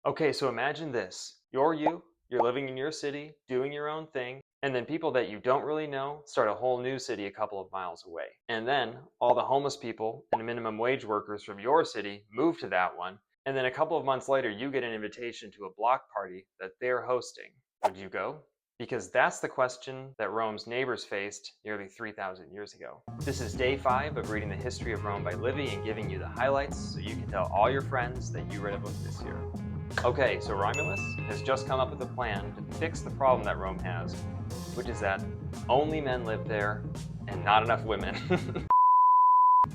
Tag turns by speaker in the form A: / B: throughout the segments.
A: Okay, so imagine this. You're living in your city, doing your own thing, and then people that you don't really know start a whole new city a couple of miles away. And then all the homeless people and minimum wage workers from your city move to that one, and then a couple of months later you get an invitation to a block party that they're hosting. Would you go? Because that's the question that Rome's neighbors faced nearly 3,000 years ago. This is day 5 of reading the history of Rome by Livy and giving you the highlights so you can tell all your friends that you read a book this year. Okay, so Romulus has just come up with a plan to fix the problem that Rome has, which is that only men live there and not enough women.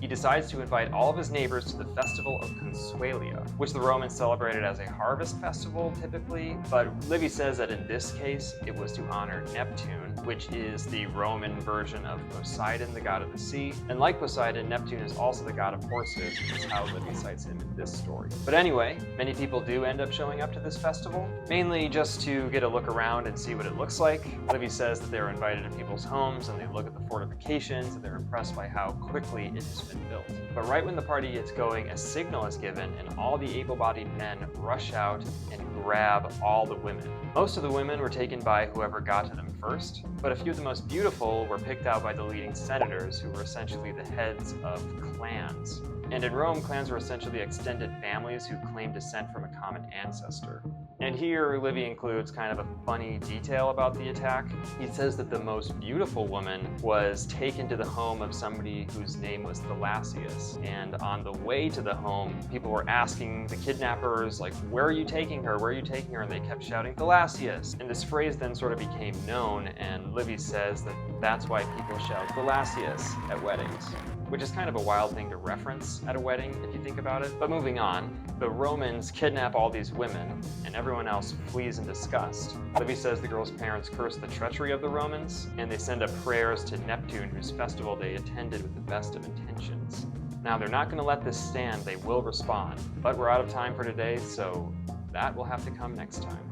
A: He decides to invite all of his neighbors to the festival of Consuelia, which the Romans celebrated as a harvest festival typically, but Livy says that in this case it was to honor Neptune, which is the Roman version of Poseidon, the god of the sea. And like Poseidon, Neptune is also the god of horses, which is how Livy cites him in this story. But anyway, many people do end up showing up to this festival, mainly just to get a look around and see what it looks like. Livy says that they're invited to people's homes and they look at the fortifications and they're impressed by how quickly it has been built. But right when the party gets going, a signal is given and all the able-bodied men rush out and grab all the women. Most of the women were taken by whoever got to them first, but a few of the most beautiful were picked out by the leading senators, who were essentially the heads of clans. And in Rome, clans were essentially extended families who claimed descent from a common ancestor. And here, Livy includes kind of a funny detail about the attack. He says that the most beautiful woman was taken to the home of somebody whose name was Thalassius. And on the way to the home, people were asking the kidnappers, like, where are you taking her? Where are you taking her? And they kept shouting, Thalassius. And this phrase then sort of became known, and Livy says that that's why people shout Thalassius at weddings, which is kind of a wild thing to reference at a wedding if you think about it. But moving on, the Romans kidnap all these women and everyone else flees in disgust. Livy says the girls' parents curse the treachery of the Romans and they send up prayers to Neptune, whose festival they attended with the best of intentions. Now they're not going to let this stand, they will respond. But we're out of time for today, so that will have to come next time.